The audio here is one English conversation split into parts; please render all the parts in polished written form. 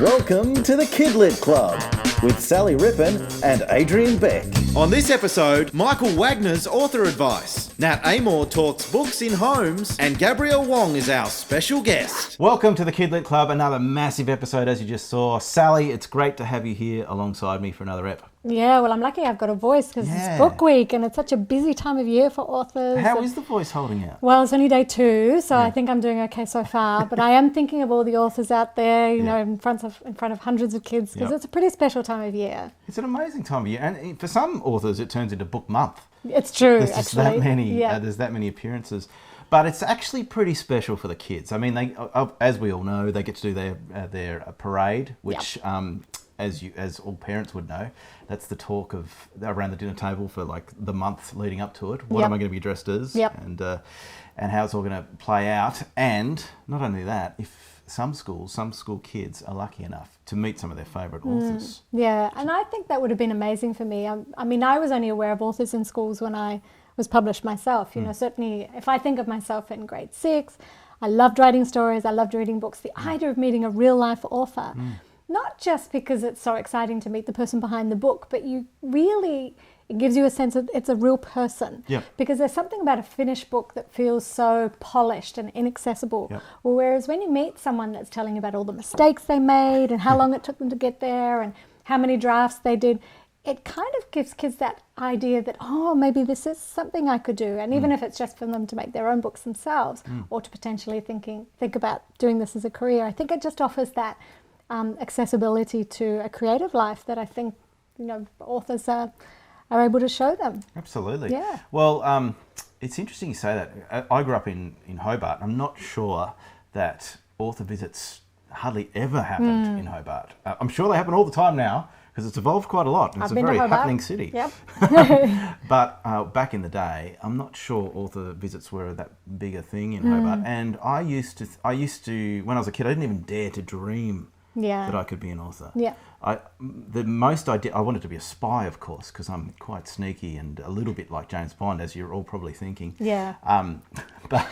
Welcome to the Kidlit Club with Sally Rippon and Adrian Beck. On this episode, Michael Wagner's author advice. Nat Amor talks books in homes, and Gabrielle Wong is our special guest. Welcome to the Kidlit Club, another massive episode as you just saw. Sally, it's great to have you here alongside me for another ep. Yeah, well, I'm lucky I've got a voice because it's book week and it's such a busy time of year for authors. How is the voice holding out? Well, it's only day 2, so I think I'm doing okay so far. But I am thinking of all the authors out there, you know, in front of hundreds of kids because it's a pretty special time of year. It's an amazing time of year, and for some authors, it turns into book month. It's true, There's just actually. there's that many appearances. But it's actually pretty special for the kids. I mean, they, as we all know, they get to do their parade, which, as all parents would know, that's the talk of around the dinner table for like the month leading up to it. What am I going to be dressed as? And how it's all going to play out. And not only that, if some school kids are lucky enough to meet some of their favourite authors. Yeah, and I think that would have been amazing for me. I mean, I was only aware of authors in schools when I was published myself. You know, certainly if I think of myself in grade 6, I loved writing stories, I loved reading books. The idea of meeting a real life author, not just because it's so exciting to meet the person behind the book, but it gives you a sense that it's a real person. Because there's something about a finished book that feels so polished and inaccessible. Well, whereas when you meet someone that's telling you about all the mistakes they made and how long it took them to get there and how many drafts they did, it kind of gives kids that idea that, oh, maybe this is something I could do. And even if it's just for them to make their own books themselves or to potentially think about doing this as a career, I think it just offers that accessibility to a creative life that I think, you know, authors are able to show them. Absolutely. Yeah. Well, it's interesting you say that. I grew up in Hobart. I'm not sure that author visits hardly ever happened in Hobart. I'm sure they happen all the time now, because it's evolved quite a lot. It's a very happening city. But back in the day, I'm not sure author visits were that big a thing in Hobart. And I used to, when I was a kid, I didn't even dare to dream that I could be an author. I wanted to be a spy, of course, because I'm quite sneaky and a little bit like James Bond, as you're all probably thinking. But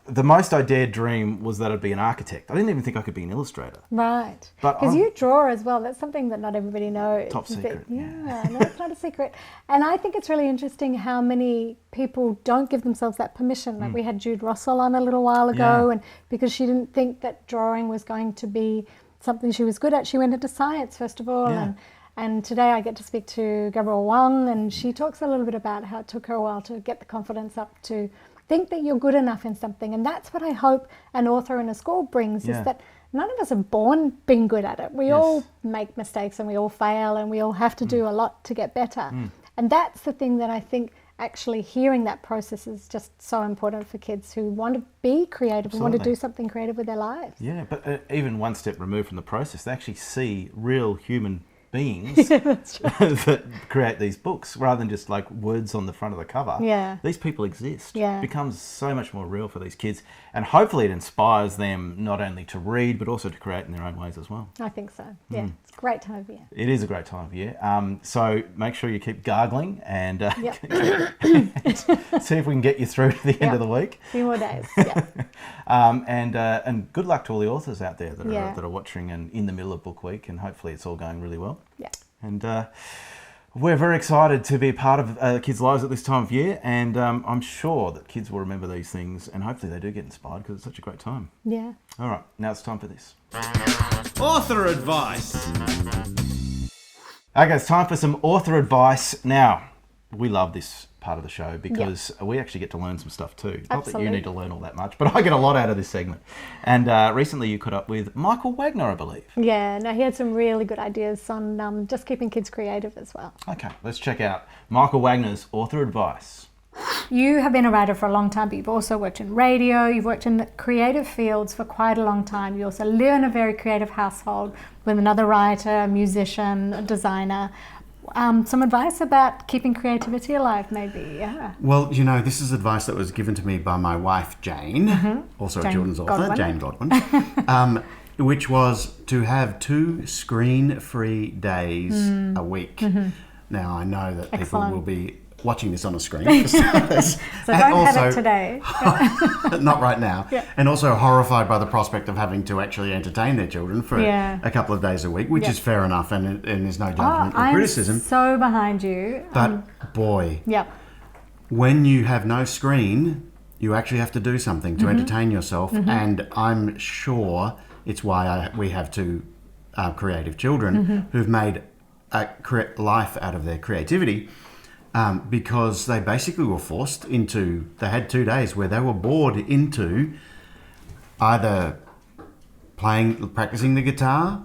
the most I dared dream was that I'd be an architect. I didn't even think I could be an illustrator. Right. But because you draw as well. That's something that not everybody knows. Top secret. No, it's not a secret. And I think it's really interesting how many people don't give themselves that permission. Like we had Jude Russell on a little while ago, and because she didn't think that drawing was going to be something she was good at, she went into science first of all. And today I get to speak to Gabrielle Wong, and she talks a little bit about how it took her a while to get the confidence up to think that you're good enough in something. And that's what I hope an author in a school brings, is that none of us are born being good at it. We all make mistakes and we all fail and we all have to do a lot to get better. And that's the thing that I think actually hearing that process is just so important for kids who want to be creative and want to do something creative with their lives. Yeah, but even one step removed from the process, they actually see real human beings that create these books rather than just like words on the front of the cover. These people exist. It becomes so much more real for these kids, and hopefully it inspires them not only to read but also to create in their own ways as well. I think so. It's a great time of year. It is a great time of year. So make sure you keep gargling and see if we can get you through to the end of the week. A few more days. And good luck to all the authors out there that are watching and in the middle of book week, and hopefully it's all going really well. And we're very excited to be a part of kids' lives at this time of year, and I'm sure that kids will remember these things, and hopefully they do get inspired because it's such a great time. All right, now it's time for this. Author advice. Okay, it's time for some author advice. Now, we love this part of the show because we actually get to learn some stuff too. Not that you need to learn all that much, but I get a lot out of this segment. And recently you caught up with Michael Wagner, I believe. Yeah, no, he had some really good ideas on just keeping kids creative as well. Okay, let's check out Michael Wagner's author advice. You have been a writer for a long time, but you've also worked in radio, you've worked in the creative fields for quite a long time. You also live in a very creative household with another writer, a musician, a designer. Some advice about keeping creativity alive, maybe, Well, you know, this is advice that was given to me by my wife, Jane, also a children's author, Jane Godwin, which was to have 2 screen-free days a week. Now, I know that people will be watching this on a screen. So don't have it today. Not right now. Yeah. And also horrified by the prospect of having to actually entertain their children for a couple of days a week, which is fair enough, and there's no judgment or criticism. I'm so behind you. But boy, Yep. when you have no screen, you actually have to do something to entertain yourself. And I'm sure it's why we have two creative children who've made a life out of their creativity. Because they basically were forced into, they had 2 days where they were bored into either practicing the guitar,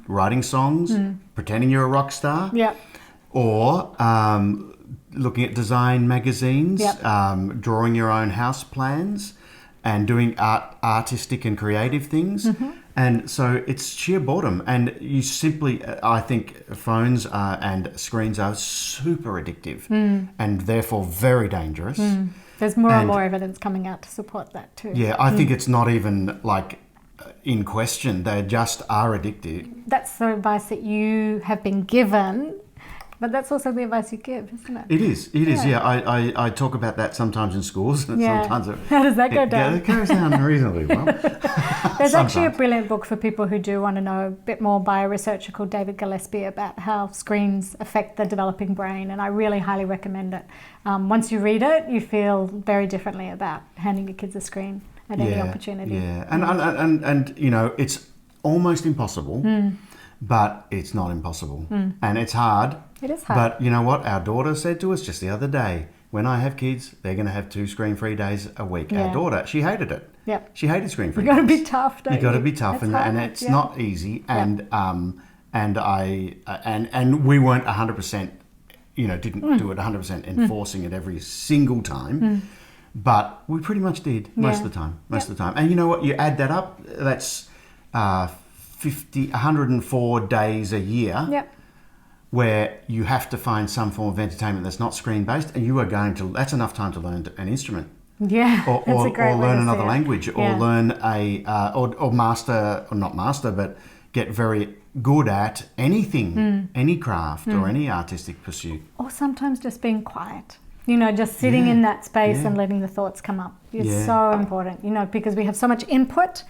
writing songs, pretending you're a rock star, or looking at design magazines, drawing your own house plans, and doing artistic and creative things. And so it's sheer boredom. And you simply, I think phones and screens are super addictive and therefore very dangerous. There's more and more evidence coming out to support that too. Yeah, I think it's not even like in question. They just are addictive. That's the advice that you have been given, but that's also the advice you give, isn't it? It is. Yeah. I talk about that sometimes in schools. And sometimes how does that go down? Yeah, it goes down reasonably well. There's actually a brilliant book for people who do want to know a bit more by a researcher called David Gillespie about how screens affect the developing brain, and I really highly recommend it. Once you read it, you feel very differently about handing your kids a screen at any opportunity. Yeah, and you know, it's almost impossible, but it's not impossible. And it's hard. It is hard. But you know what? Our daughter said to us just the other day, when I have kids, they're going to have 2 screen-free days a week. Yeah. Our daughter, she hated it. Yep. She hated screen-free days. You got to be tough, don't you? You got to be tough, It's and hard, it's not easy. And and we weren't 100%, you know, didn't do it 100% enforcing it every single time, but we pretty much did most of the time. Most of the time, and you know what? You add that up, that's 104 days a year. Yep. Where you have to find some form of entertainment that's not screen-based, and you are going to, that's enough time to learn an instrument. Yeah, Or that's a great way learn to another see it. language, or learn or master, or not master, but get very good at anything, any craft or any artistic pursuit. Or sometimes just being quiet. You know, just sitting in that space and letting the thoughts come up. It's so important, you know, because we have so much input,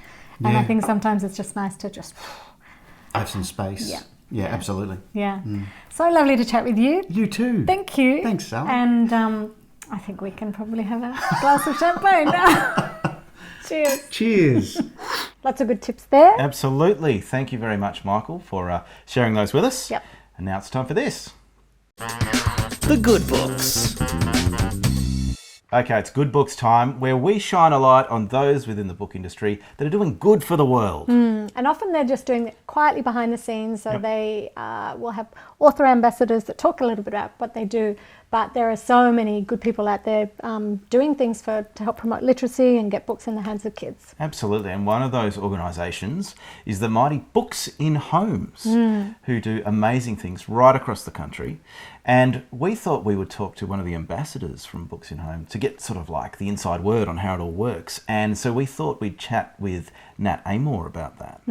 and I think sometimes it's just nice to just have some space. Yeah, absolutely. Yeah. So lovely to chat with you. You too. Thank you. Thanks, Sally. And I think we can probably have a glass of champagne now. Cheers. Cheers. Lots of good tips there. Absolutely. Thank you very much, Michael, for sharing those with us. Yep. And now it's time for this. The Good Books. Okay, it's Good Books time, where we shine a light on those within the book industry that are doing good for the world. And often they're just doing it quietly behind the scenes. So they will have author ambassadors that talk a little bit about what they do. But there are so many good people out there doing things to help promote literacy and get books in the hands of kids. Absolutely. And one of those organisations is the mighty Books in Homes, who do amazing things right across the country. And we thought we would talk to one of the ambassadors from Books in Home to get sort of like the inside word on how it all works. And so we thought we'd chat with Nat Amor about that.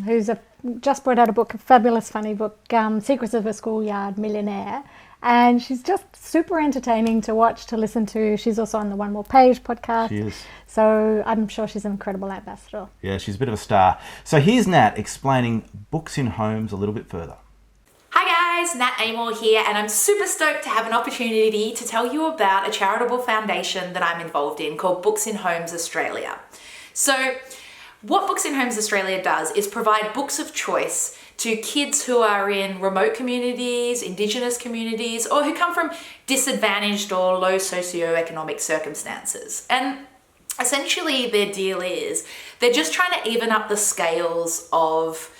Who's just brought out a book, a fabulous funny book, Secrets of a Schoolyard Millionaire. And she's just super entertaining to watch, to listen to. She's also on the One More Page podcast. She is. So I'm sure she's an incredible ambassador. Yeah, she's a bit of a star. So here's Nat explaining Books in Homes a little bit further. Hi guys, Nat Amor here, and I'm super stoked to have an opportunity to tell you about a charitable foundation that I'm involved in called Books in Homes Australia. So what Books in Homes Australia does is provide books of choice to kids who are in remote communities, Indigenous communities, or who come from disadvantaged or low socioeconomic circumstances. And essentially their deal is they're just trying to even up the scales of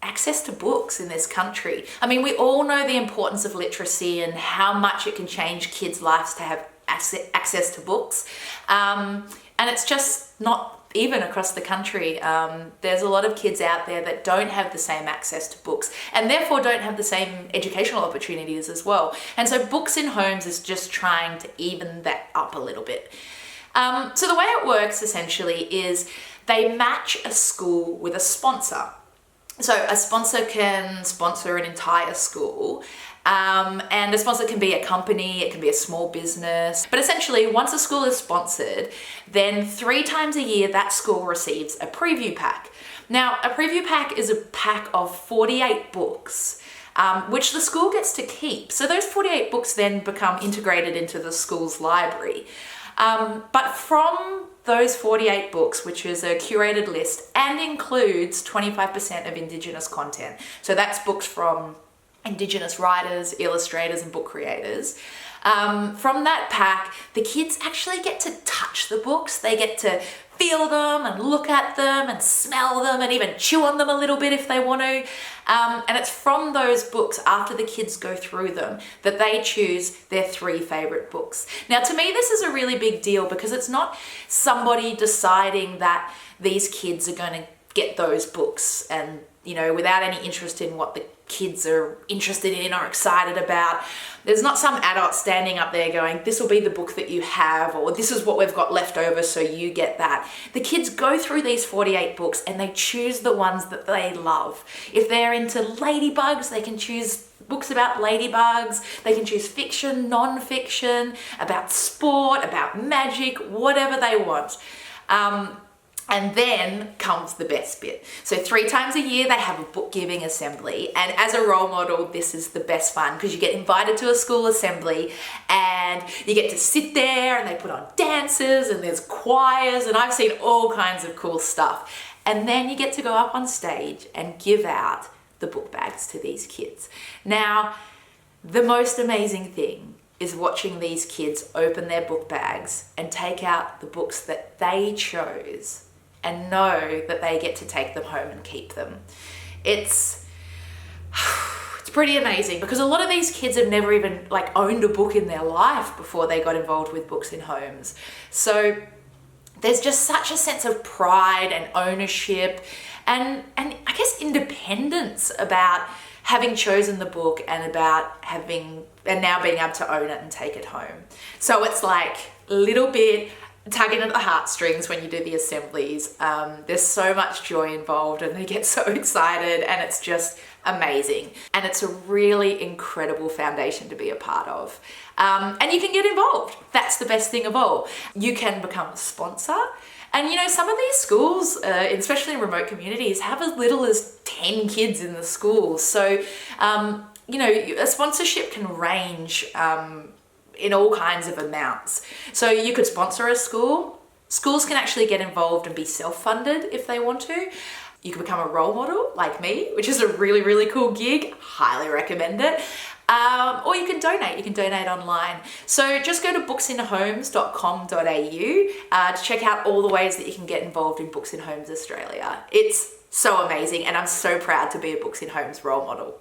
access to books in this country. I mean, we all know the importance of literacy and how much it can change kids' lives to have access to books. And it's just not even across the country. There's a lot of kids out there that don't have the same access to books and therefore don't have the same educational opportunities as well. And so Books in Homes is just trying to even that up a little bit. So the way it works essentially is they match a school with a sponsor. So a sponsor can sponsor an entire school, And a sponsor can be a company, it can be a small business. But essentially, once a school is sponsored, then 3 times a year that school receives a preview pack. Now, a preview pack is a pack of 48 books, which the school gets to keep. So those 48 books then become integrated into the school's library. But from those 48 books, which is a curated list and includes 25% of Indigenous content, so that's books from Indigenous writers, illustrators, and book creators. From that pack, the kids actually get to touch the books. They get to feel them and look at them and smell them and even chew on them a little bit if they want to. And it's from those books, after the kids go through them, that they choose their 3 favorite books. Now, to me, this is a really big deal because it's not somebody deciding that these kids are going to get those books and, without any interest in what the kids are interested in or excited about. There's not some adult standing up there going, this will be the book that you have, or this is what we've got left over, so you get that. The kids go through these 48 books and they choose the ones that they love. If they're into ladybugs, they can choose books about ladybugs. They can choose fiction, non-fiction, about sport, about magic, whatever they want. And then comes the best bit. So 3 times a year, they have a book giving assembly. And as a role model, this is the best fun because you get invited to a school assembly and you get to sit there and they put on dances and there's choirs and I've seen all kinds of cool stuff. And then you get to go up on stage and give out the book bags to these kids. Now, the most amazing thing is watching these kids open their book bags and take out the books that they chose and know that they get to take them home and keep them. It's pretty amazing because a lot of these kids have never even owned a book in their life before they got involved with Books in Homes. So there's just such a sense of pride and ownership and I guess independence about having chosen the book and about now being able to own it and take it home. So it's a little bit tugging at the heartstrings when you do the assemblies. There's so much joy involved and they get so excited and it's just amazing. And it's a really incredible foundation to be a part of. And you can get involved. That's the best thing of all. You can become a sponsor. And some of these schools, especially in remote communities, have as little as 10 kids in the school. So, a sponsorship can range in all kinds of amounts. So you could sponsor a school. Schools can actually get involved and be self-funded if they want to. You can become a role model like me, which is a really, really cool gig. Highly recommend it. Or you can donate. You can donate online. So just go to booksinhomes.com.au to check out all the ways that you can get involved in Books in Homes Australia. It's so amazing and I'm so proud to be a Books in Homes role model.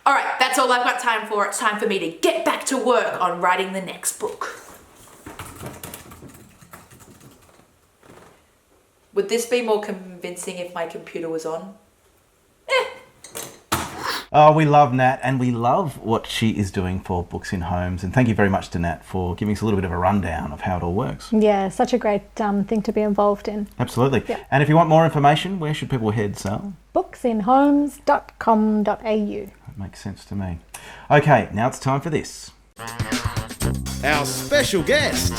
All right, that's all I've got time for. It's time for me to get back to work on writing the next book. Would this be more convincing if my computer was on? Oh, we love Nat and we love what she is doing for Books in Homes. And thank you very much to Nat for giving us a little bit of a rundown of how it all works. Yeah, such a great thing to be involved in. Absolutely. Yeah. And if you want more information, where should people head, Sal? booksinhomes.com.au. Makes sense to me. Okay, now it's time for this. Our special guest.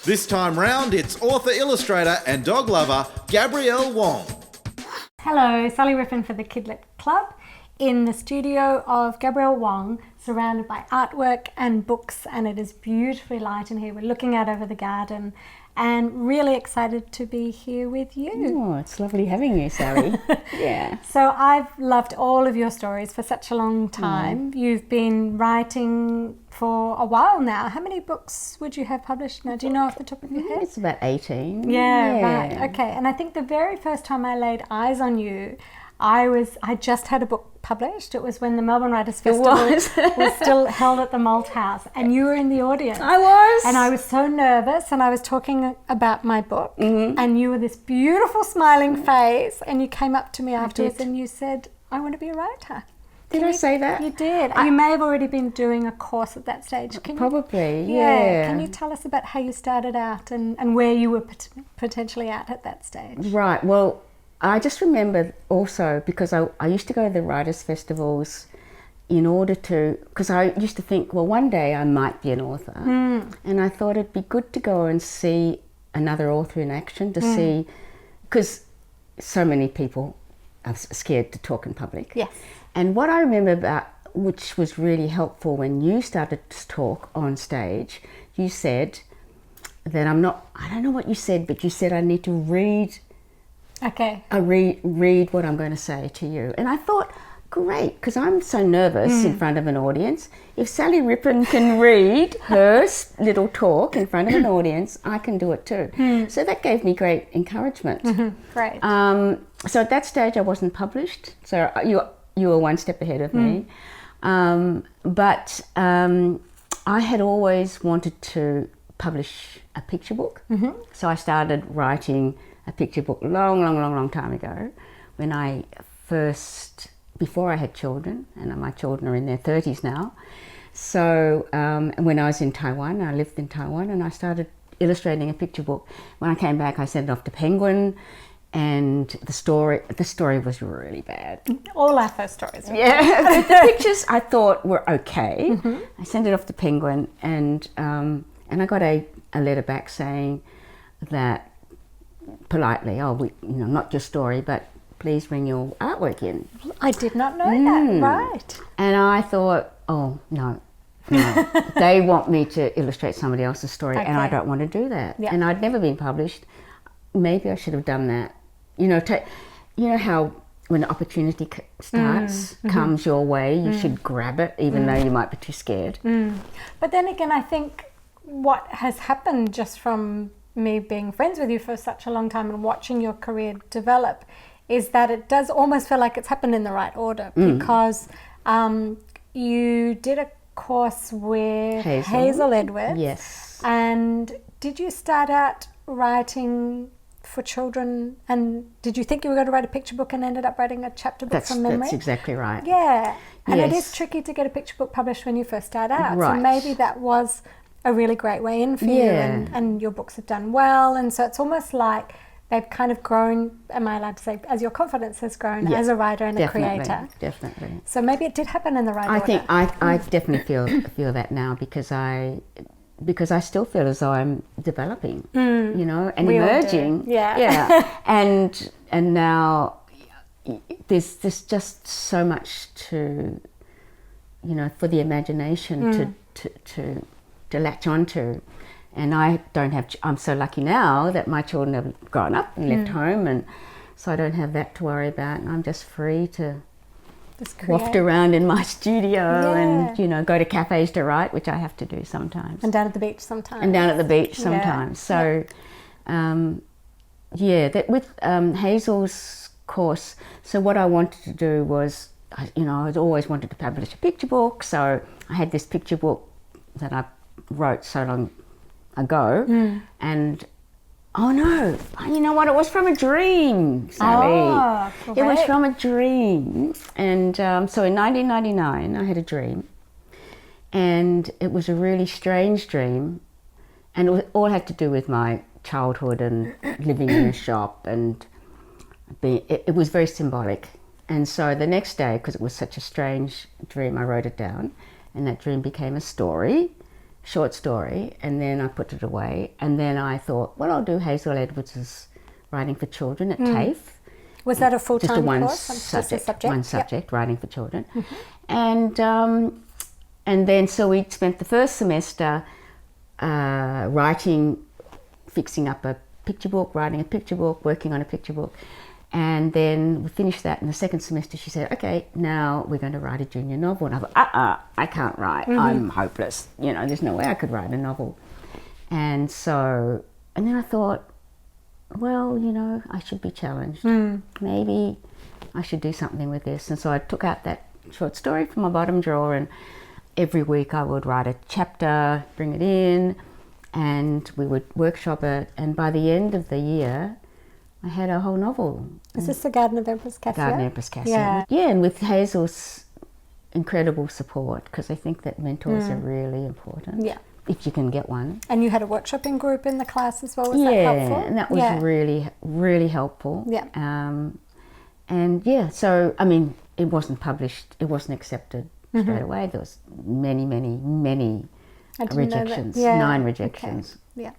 This time round, it's author, illustrator, and dog lover Gabrielle Wong. Hello, Sally Rippon for the Kidlit Club in the studio of Gabrielle Wong, surrounded by artwork and books, and it is beautifully light in here. We're looking out over the garden and really excited to be here with you. Oh, it's lovely having you, Sally. Yeah. So I've loved all of your stories for such a long time. You've been writing for a while now. How many books would you have published now? Do you know off the top of your head? It's about 18. Yeah, right. Okay. And I think the very first time I laid eyes on you, I just had a book published. It was when the Melbourne Writers Festival was still held at the Malt House, and you were in the audience. I was. And I was so nervous, and I was talking about my book, and you were this beautiful smiling face, and you came up to me afterwards and you said, I want to be a writer. Did I say that? You did. You may have already been doing a course at that stage. Probably, yeah. Can you tell us about how you started out and where you were potentially at that stage? Right. Well, I just remember also because I used to go to the writers' festivals in order to, because I used to think, well, one day I might be an author, and I thought it'd be good to go and see another author in action to see, because so many people are scared to talk in public. Yes. And what I remember about, which was really helpful when you started to talk on stage, you said that I don't know what you said, but you said I need to read Okay. read what I'm going to say to you. And I thought, great, because I'm so nervous in front of an audience. If Sally Rippon can read her little talk in front of an audience, I can do it too. So that gave me great encouragement. Great. So at that stage I wasn't published. So you were one step ahead of me. But I had always wanted to publish a picture book. So I started writing a picture book long time ago, when I first, before I had children, and my children are in their 30s now. So when I was in Taiwan, I lived in Taiwan, and I started illustrating a picture book. When I came back, I sent it off to Penguin, and the story was really bad. All our first stories. Yeah, but the pictures I thought were okay. I sent it off to Penguin, and I got a letter back saying that, politely, not your story, but please bring your artwork in. I did not know that. Right. And I thought, oh, no. They want me to illustrate somebody else's story, and I don't want to do that. Yeah. And I'd never been published. Maybe I should have done that. You know how when an opportunity comes your way, you should grab it, even though you might be too scared. But then again, I think what has happened just from me being friends with you for such a long time and watching your career develop is that it does almost feel like it's happened in the right order, because you did a course with Hazel Edwards. Yes. And did you start out writing for children, and did you think you were going to write a picture book and ended up writing a chapter book from memory? That's exactly right. Yeah. And it Yes. is tricky to get a picture book published when you first start out. Right. So maybe that was a really great way in for you, and your books have done well, and so it's almost like they've kind of grown, am I allowed to say, as your confidence has grown as a writer and a creator. Definitely. So maybe it did happen in the right I order. think I definitely feel that now, because I still feel as though I'm developing, and We all do. emerging. Yeah. And now there's just so much to, for the imagination to latch onto. And I'm so lucky now that my children have grown up and left home, and so I don't have that to worry about, and I'm just free to Just waft create. around in my studio Yeah. and go to cafes to write, which I have to do sometimes, And down at the beach sometimes. and down at the beach Yeah. sometimes. So that with Hazel's course, so what I wanted to do was, I had always wanted to publish a picture book, so I had this picture book that I wrote so long ago, and oh no, you know what, it was from a dream, Sally. Oh, It was great. from a dream. And so in 1999 I had a dream, and it was a really strange dream, and all had to do with my childhood and living in a shop, and it was very symbolic. And so the next day, because it was such a strange dream, I wrote it down, and that dream became a story, short story, and then I put it away. And then I thought, well, I'll do Hazel Edwards' Writing for Children at TAFE. Was that a Just full-time a one course? subject, one Yep. subject, writing for children. And then so we spent the first semester writing, fixing up a picture book, writing a picture book, working on a picture book. And then we finished that. In the second semester, she said, okay, now we're going to write a junior novel. And I thought, I can't write. I'm hopeless. There's no way I could write a novel. And then I thought, well, I should be challenged. Maybe I should do something with this. And so I took out that short story from my bottom drawer, and every week I would write a chapter, bring it in, and we would workshop it. And by the end of the year, I had a whole novel. Is this the Garden of Empress Cassia? Garden Empress Cassia. Yeah. Yeah, and with Hazel's incredible support, because I think that mentors are really important. Yeah. If you can get one. And you had a workshopping group in the class as well. Was that helpful? And that was really, really helpful. Yeah. And yeah, so, I mean, it wasn't published, it wasn't accepted straight away. There was many I didn't know that. rejections, Yeah, 9 rejections. Yeah.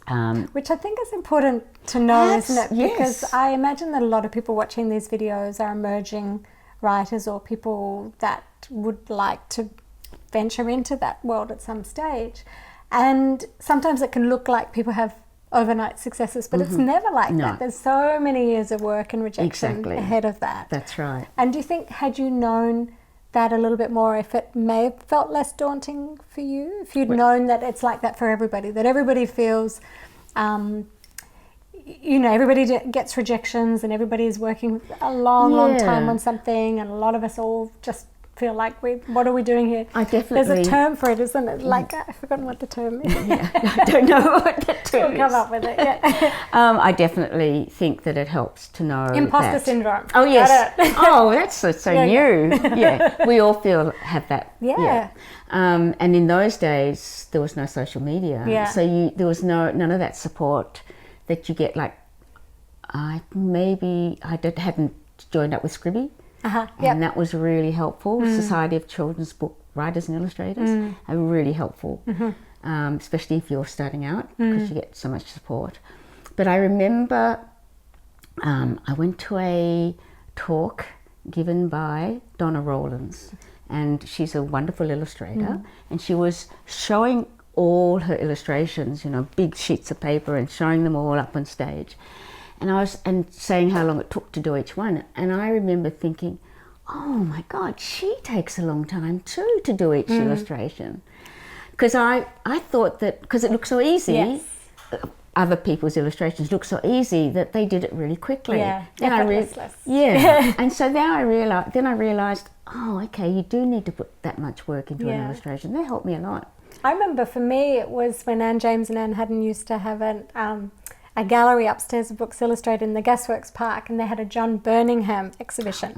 Um, Which I think is important to know, Yes, isn't it? Because yes. I imagine that a lot of people watching these videos are emerging writers or people that would like to venture into that world at some stage. And sometimes it can look like people have overnight successes, but it's never like No. that. There's so many years of work and rejection Exactly. ahead of that. That's right. And do you think, had you known that a little bit more, if it may have felt less daunting for you? If you'd known that it's like that for everybody, that everybody feels, everybody gets rejections and everybody is working a long time Yeah. on something, and a lot of us all just feel like, what are we doing here? I There's definitely... a term for it, isn't it? Like, I've forgotten what the term is. I don't know what that term We'll come is. up with it, yeah. I definitely think that it helps to know Imposter that. syndrome. Oh yes. Got it. Oh, that's so Yeah, new. Yeah, we all have that. Yeah. And in those days, there was no social media. Yeah. So there was none of that support that you get. Like, hadn't joined up with Scribby. Uh-huh. And that was really helpful. Society of Children's Book Writers and Illustrators are really helpful, especially if you're starting out, because you get so much support. But I remember I went to a talk given by Donna Rawlins, and she's a wonderful illustrator, and she was showing all her illustrations, big sheets of paper, and showing them all up on stage. And saying how long it took to do each one. And I remember thinking, oh my God, she takes a long time too to do each illustration. Because I thought that, because it looked so easy, Yes. other people's illustrations look so easy that they did it really quickly. Yeah, Then effortless. and so then I realized, oh, okay, you do need to put that much work into an Yeah. illustration. That helped me a lot. I remember for me, it was when Anne James and Anne Haddon used to have a gallery upstairs of Books Illustrated in the Gasworks Park, and they had a John Birmingham exhibition.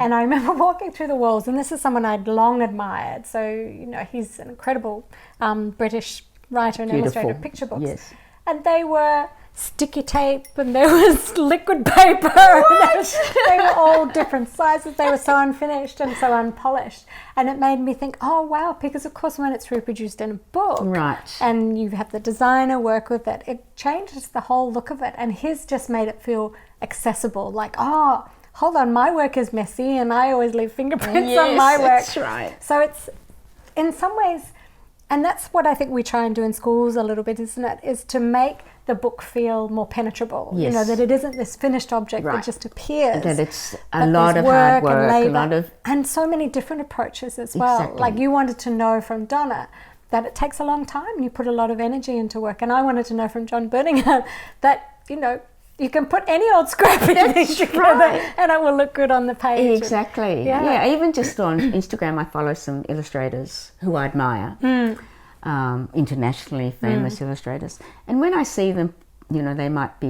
And I remember walking through the walls, and this is someone I'd long admired. So, he's an incredible British writer and illustrator of picture books. Yes. And they were sticky tape, and there was liquid paper. And they were all different sizes. They were so unfinished and so unpolished. And it made me think, oh, wow, because of course when it's reproduced in a book, Right. and you have the designer work with it, it changes the whole look of it. And his just made it feel accessible, like, oh, hold on, my work is messy and I always leave fingerprints on my work. That's right. So it's, in some ways, and that's what I think we try and do in schools a little bit, isn't it? Is to make the book feel more penetrable. Yes. That it isn't this finished object that Right. just appears. That it's a but lot there's of hard and work, a labour, lot of... and so many different approaches as well. Exactly. Like you wanted to know from Donna that it takes a long time and you put a lot of energy into work. And I wanted to know from John Birmingham that, you can put any old scrap in together right. and it will look good on the page. Exactly. Yeah. Yeah. Even just on Instagram, I follow some illustrators who I admire, internationally famous illustrators. And when I see them, they might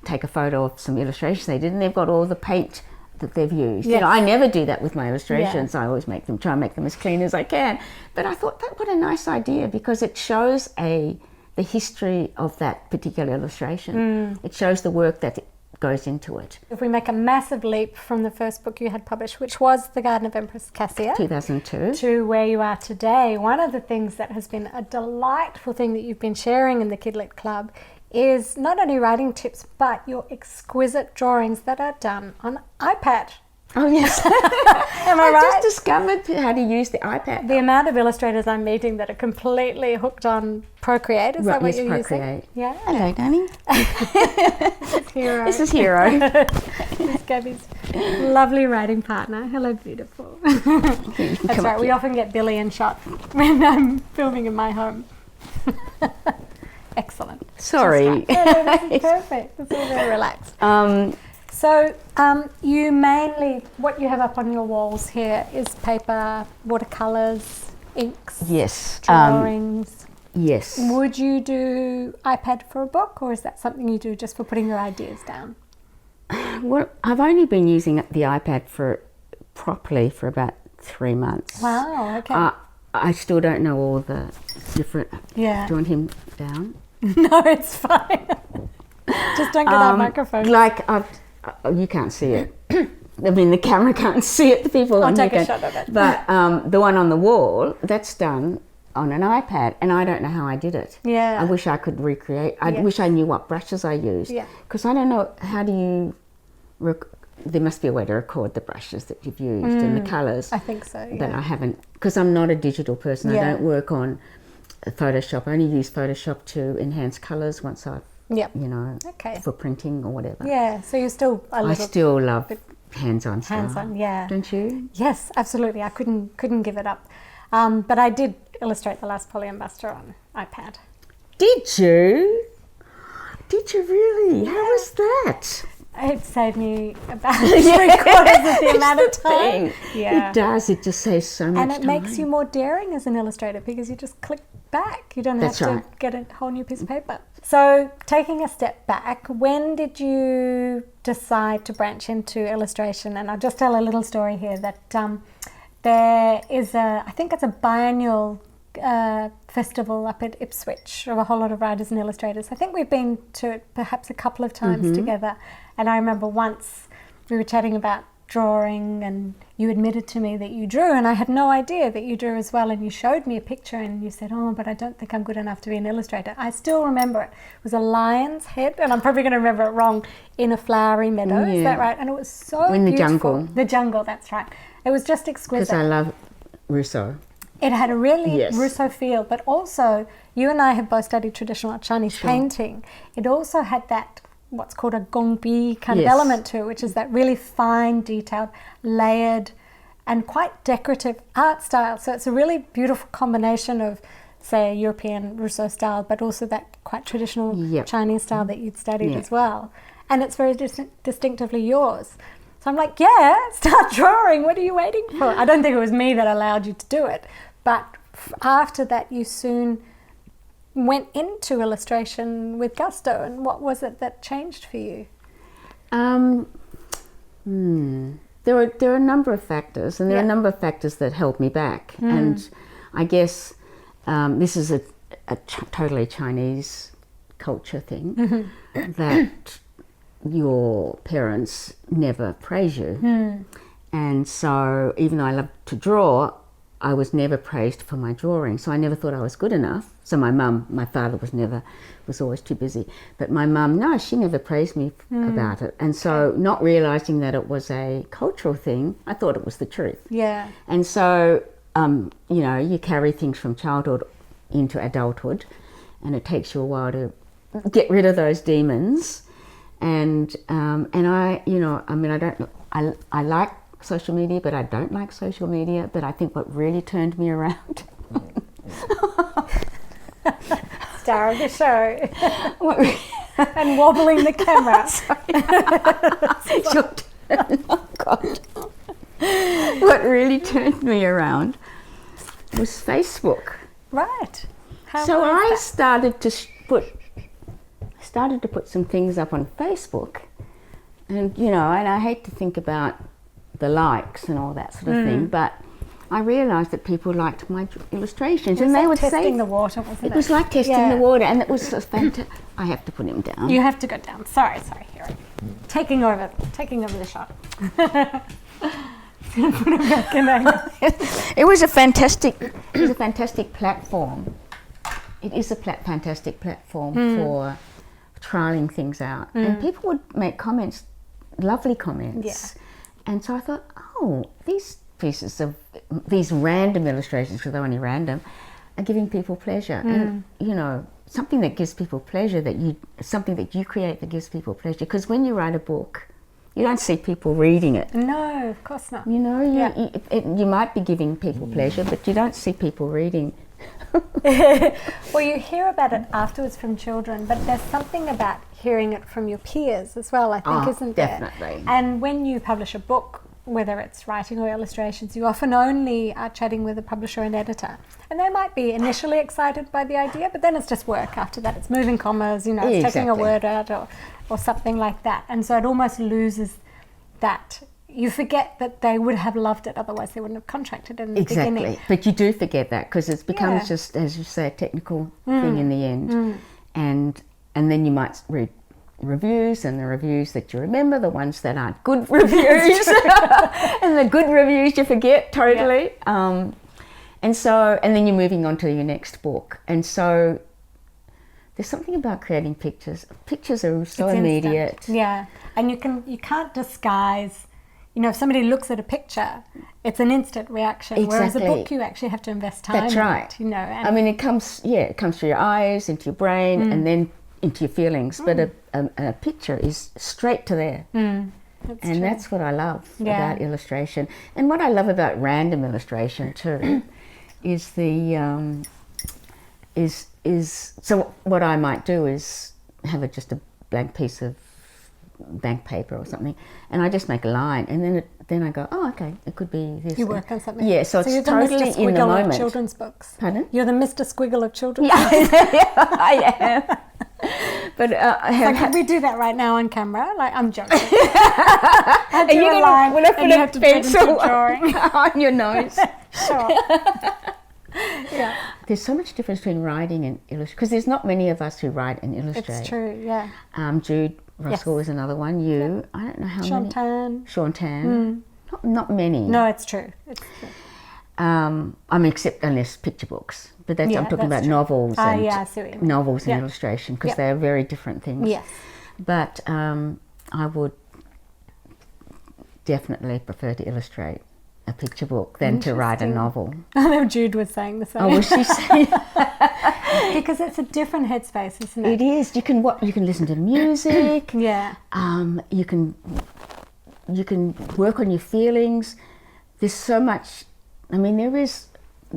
take a photo of some illustrations they did, and they've got all the paint that they've used. Yes. I never do that with my illustrations. I always try and make them as clean as I can. But I thought what a nice idea, because it shows the history of that particular illustration. It shows the work that goes into it. If we make a massive leap from the first book you had published, which was The Garden of Empress Cassia, 2002. to where you are today, one of the things that has been a delightful thing that you've been sharing in the Kidlit Club is not only writing tips, but your exquisite drawings that are done on iPad. Oh yes. Am I I right? just discovered how to use the iPad. The amount of illustrators I'm meeting that are completely hooked on Procreate, is that what Yes, you're Procreate. using? Yeah. Hello, darling. Hero. This is Hero. This is Gabby's lovely writing partner. Hello, beautiful. That's right. We often get Billy in shot when I'm filming in my home. Excellent. Sorry. No, this is perfect. It's all very relaxed. So you mainly, what you have up on your walls here is paper, watercolours, inks, Yes. drawings. Yes. Would you do iPad for a book, or is that something you do just for putting your ideas down? Well, I've only been using the iPad properly for about 3 months. Wow, okay. I still don't know all the different... Yeah. Do you want him down? No, it's fine. Just don't get that microphone. Like, you can't see it. I mean, the camera can't see it, the people I'll on take here a can. shot of it. But the one on the wall, that's done on an iPad, and I don't know how I did it. Yeah. I wish I could recreate. I Yeah. wish I knew what brushes I used. Yeah. Because I don't know, how do you... there must be a way to record the brushes that you've used and the colours. I think so, But yeah. I haven't, because I'm not a digital person. Yeah. I don't work on Photoshop. I only use Photoshop to enhance colours once I've, Yep. you know, Okay. for printing or whatever. Yeah, so you're still a I little still love bit hands-on stuff. hands-on, yeah. Don't you? Yes, absolutely. I couldn't give it up. But I did illustrate The Last Polly and Buster on iPad. Did you? Did you really? How was that? It saved me about 3/4 of the amount of It's the time. thing. Yeah. It does. It just saves so much And it time. makes you more daring as an illustrator because you just click back. You don't That's have to right. get a whole new piece of paper. So, taking a step back, when did you decide to branch into illustration? And I'll just tell a little story here that there is I think it's a biannual festival up at Ipswich of a whole lot of writers and illustrators. I think we've been to it perhaps a couple of times together. And I remember once we were chatting about drawing and you admitted to me that you drew, and I had no idea that you drew as well, and you showed me a picture and you said, oh, but I don't think I'm good enough to be an illustrator. I still remember it. It was a lion's head, and I'm probably going to remember it wrong, in a flowery meadow. Is that right? And it was so In the beautiful. jungle. The jungle, that's right. It was just Because exquisite. I love Rousseau. It had a really Yes. Rousseau feel, but also, you and I have both studied traditional Chinese painting. It also had that, what's called a gongbi kind of Yes. element to it, which is that really fine, detailed, layered, and quite decorative art style. So it's a really beautiful combination of, say, European Rousseau style, but also that quite traditional Yep. Chinese style that you'd studied Yeah. as well. And it's very distinctively yours. So I'm like, yeah, start drawing. What are you waiting for? I don't think it was me that allowed you to do it. But after that, you soon went into illustration with gusto. And what was it that changed for you? There are a number of factors, and there are a Yeah. number of factors that held me back. And I guess this is a totally Chinese culture thing, that your parents never praise you. And so even though I love to draw, I was never praised for my drawing, so I never thought I was good enough. So my father was always too busy. But my mum, no, she never praised me about it. And so not realising that it was a cultural thing, I thought it was the truth. Yeah. And so, you know, you carry things from childhood into adulthood, and it takes you a while to get rid of those demons. And I, you know, I mean, I like social media, but I don't like social media. But I think what really turned me around, Star of the show. what, And wobbling the camera. oh God, what really turned me around was Facebook. Right. How So was I that? started to put some things up on Facebook, and you know, and I hate to think about the likes and all that sort of thing, but I realised that people liked my illustrations, and they would say testing the water, wasn't it? it was like testing Yeah. the water, and it was fantastic. I have to put him down. You have to go down. Sorry, here. Taking over the shot. Put it back in angle. It was a fantastic platform. It is a fantastic platform for trialing things out, and people would make comments, lovely comments. Yeah. And so I thought, oh, these random illustrations, because they're only random, are giving people pleasure. And you know, something that gives people pleasure, something that you create that gives people pleasure. Because when you write a book, you don't see people reading it. No, of course not. You know, you might be giving people pleasure, but you don't see people reading. Well, you hear about it afterwards from children, but there's something about hearing it from your peers as well, I think, isn't there? Definitely. And when you publish a book, whether it's writing or illustrations, you often only are chatting with a publisher and editor. And they might be initially excited by the idea, but then it's just work after that. It's moving commas, you know, it's taking a Exactly. word out or something like that. And so it almost loses that. You forget that they would have loved it, otherwise they wouldn't have contracted in the beginning. Exactly, but you do forget that because it becomes Yeah. just, as you say, a technical thing in the end, and then you might read reviews, and the reviews that you remember, the ones that aren't good reviews, and the good reviews you forget totally. And then you're moving on to your next book. And so there's something about creating pictures. Pictures are so It's immediate. instant. Yeah, and you can't disguise. If somebody looks at a picture, it's an instant reaction. Whereas a Exactly. book, you actually have to invest time. That's in right. it, and it comes through your eyes, into your brain, and then into your feelings. But a picture is straight to there. That's what I love about illustration. And what I love about random illustration too is so what I might do is have just a blank piece of bank paper or something, and I just make a line, and then I go, oh, okay, it could be this. you work on something. Yeah, so you're it's the totally Mr. in the Squiggle moment. of children's books. Pardon? You're the Mr. Squiggle of children's Yeah, books. I am. But Could we do that right now on camera? Like, I'm joking. I do a line, will I and put you a have to do it into pencil drawing. on your nose? Sure. Yeah, There's so much difference between writing and illustrate, because there's not many of us who write and illustrate. it's true. Yeah. Jude Ruskell is another one. I don't know how many. Sean Tan. Not many. No, it's true. It's true. Except unless picture books. But I'm talking that's about true. novels and I see what you mean. novels and Yeah. illustration, because Yep. they are very different things. Yes. But I would definitely prefer to illustrate a picture book than to write a novel. I know Jude was saying the same. Oh, was she saying? Because it's a different headspace, isn't it? It is. You can listen to the music. Yeah. You can work on your feelings. There's so much. There is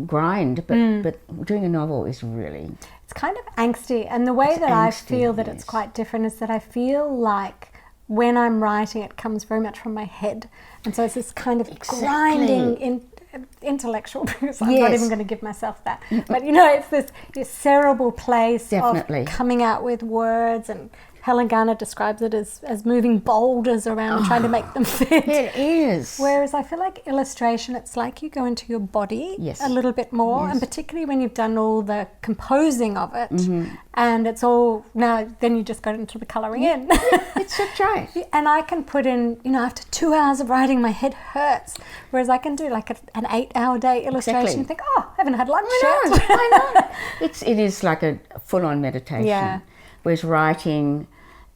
grind, but doing a novel is really. It's kind of angsty, and the way that I angsty, feel that it's yes. quite different is that I feel like when I'm writing, it comes very much from my head, and so it's this kind of grinding intellectual. Because I'm not Yes. even going to give myself that, but it's this cerebral place Definitely. of coming out with words, and Helen Garner describes it as moving boulders around, trying to make them fit. It is. Whereas I feel like illustration, it's like you go into your body Yes. a little bit more, Yes. and particularly when you've done all the composing of it, Mm-hmm. and it's all now. Then you just go into the colouring in, It's such right. and I can put in. After 2 hours of writing, my head hurts. Whereas I can do like an 8-hour day illustration. Exactly. And think, I haven't had lunch I yet. know. It is like a full-on meditation. Yeah. Whereas writing,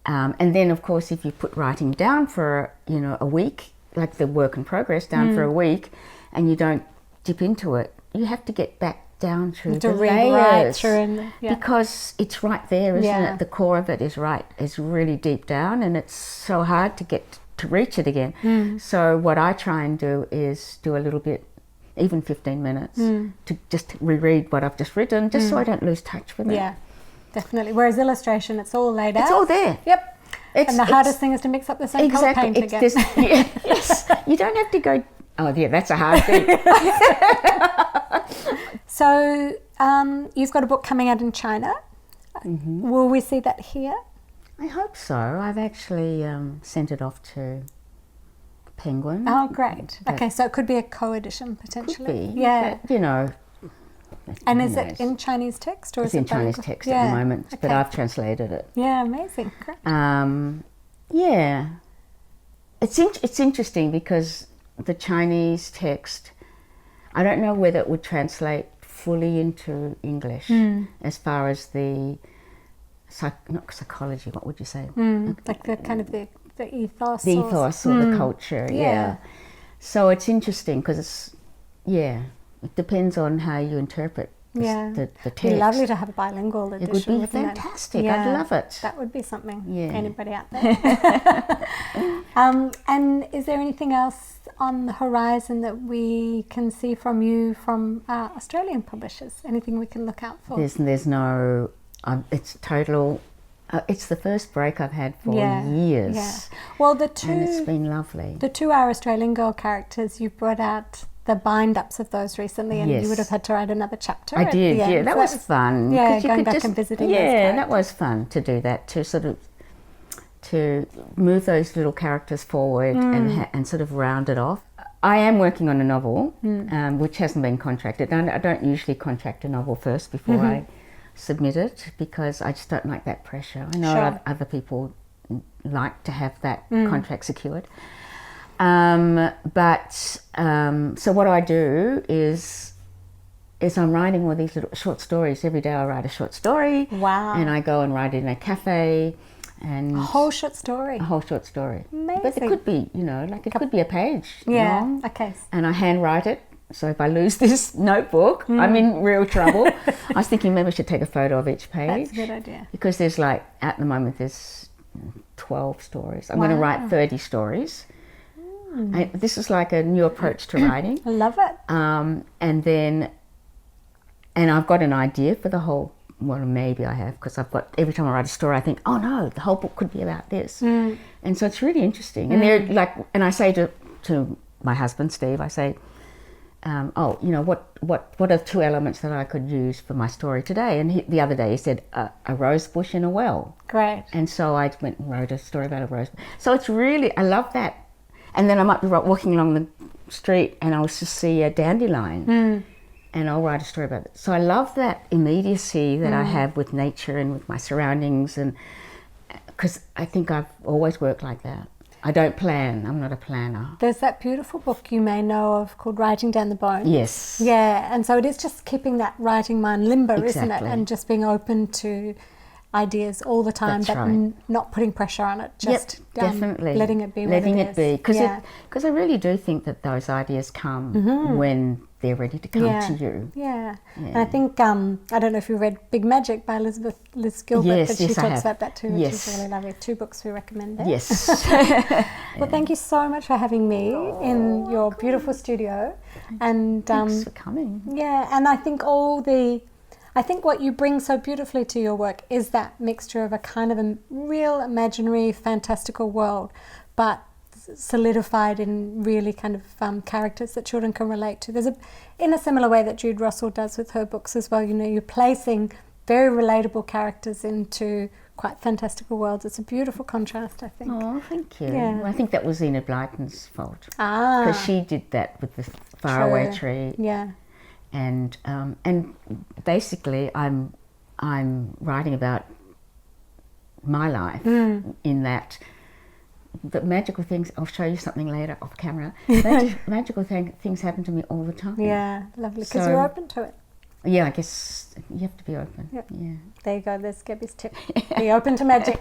and then of course if you put writing down for a week, like the work in progress down for a week, and you don't dip into it, you have to get back down through To the read layers right through because it's right there, isn't Yeah. it? The core of it is really deep down, and it's so hard to reach it again. So what I try and do is do a little bit, even 15 minutes, to just reread what I've just written, just so I don't lose touch with it. Yeah, definitely. Whereas illustration, it's all laid out. It's all there. Yep. It's, And the hardest thing is to mix up the same colour paint It's again. this, yes. You don't have to go. Oh yeah, that's a hard thing. So you've got a book coming out in China. Mm-hmm. Will we see that here? I hope so. I've actually sent it off to Penguin. Oh, great. But Okay, so it could be a co-edition potentially. could be. Yeah. But, And who is it knows? in Chinese text or It's is it in Chinese bilingual? text Yeah. at the moment, but Okay. I've translated it. Yeah, amazing. Great. Yeah, it's interesting because the Chinese text, I don't know whether it would translate fully into English as far as the not psychology. What would you say? Like the kind of the ethos. The or- ethos or the culture. Yeah. So it's interesting because it depends on how you interpret the text. It'd be lovely to have a bilingual edition. It would be wouldn't it? fantastic. Yeah. I'd love it. That would be something. Yeah. Anybody out there? And is there anything else on the horizon that we can see from you from Australian publishers? Anything we can look out for? There's no. It's total. It's the first break I've had for years. Yeah. Well, And it's been lovely. The 2 Our Australian Girl characters, you brought out the bind-ups of those recently, and you Yes. would have had to write another chapter. I at did, the end. yeah. That So was fun. Yeah, 'cause you going could back and visiting those Yeah, characters. that was fun to do that, to sort of to move those little characters forward and sort of round it off. I am working on a novel, which hasn't been contracted. I don't usually contract a novel first before I submit it because I just don't like that pressure. I know Sure. other people like to have that Mm. contract secured. So what I do is I'm writing all these little short stories. Every day I write a short story. Wow. And I go and write it in a cafe. And A whole short story. a whole short story. But Amazing. it could be, like it could be a page Yeah. long. Okay. And I handwrite it. So if I lose this notebook, I'm in real trouble. I was thinking maybe I should take a photo of each page. That's a good idea. Because there's at the moment there's 12 stories. I'm going to write 30 stories. This is like a new approach to writing. I love it. And I've got an idea for the whole, well, maybe I have, because every time I write a story, I think, oh no, the whole book could be about this. And so it's really interesting. And and I say to my husband, Steve, I say, what are 2 elements that I could use for my story today? And the other day he said, a rose bush in a well. Great. And so I went and wrote a story about a rose. So it's really, I love that. And then I might be walking along the street and I'll just see a dandelion and I'll write a story about it. So I love that immediacy that I have with nature and with my surroundings, and because I think I've always worked like that. I don't plan. I'm not a planner. There's that beautiful book you may know of called Writing Down the Bone. Yes. Yeah, and so it is just keeping that writing mind limber, isn't it? Exactly. And just being open to ideas all the time, That's but right. not putting pressure on it. Just definitely letting it be letting what it be, because Yeah. I really do think that those ideas come when they're ready to come to you. Yeah. And I think, I don't know if you read Big Magic by Elizabeth Liz Gilbert, Yes, but she yes, I talks have. about that too, which Yes. is really lovely. 2 books we recommend there. Yes. Well, thank you so much for having me in your beautiful studio. And Thanks for coming. yeah, and I think I think what you bring so beautifully to your work is that mixture of a kind of a real imaginary, fantastical world, but solidified in really kind of characters that children can relate to. In a similar way that Jude Russell does with her books as well, you're placing very relatable characters into quite fantastical worlds. It's a beautiful contrast, I think. Oh, thank you. Yeah. Well, I think that was Enid Blyton's fault, Ah, because she did that with the faraway tree. Yeah. And basically I'm writing about my life in that the magical things. I'll show you something later off camera. Magical things happen to me all the time. Yeah, lovely, because So- you're open to it. Yeah, I guess you have to be open. Yep. Yeah. There you go, there's Gabby's tip. Be open to magic.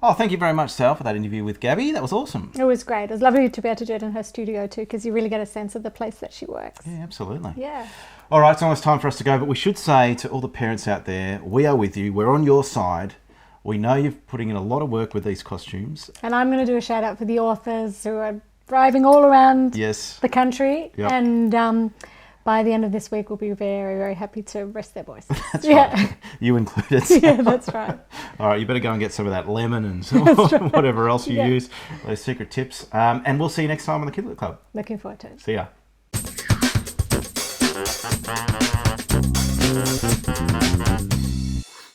Oh, thank you very much, Sal, for that interview with Gabby. That was awesome. It was great. It was lovely to be able to do it in her studio too, because you really get a sense of the place that she works. Yeah, absolutely. Yeah. All right, it's almost time for us to go, but we should say to all the parents out there, we are with you. We're on your side. We know you're putting in a lot of work with these costumes. And I'm going to do a shout out for the authors who are driving all around Yes. the country. Yep. And by the end of this week, we'll be very, very happy to rest their voice. That's yeah. right. You included. Yeah, that's right. All right, you better go and get some of that lemon and whatever else you Yeah. use, those secret tips. And we'll see you next time on the Kidlet Club. Looking forward to it. See ya.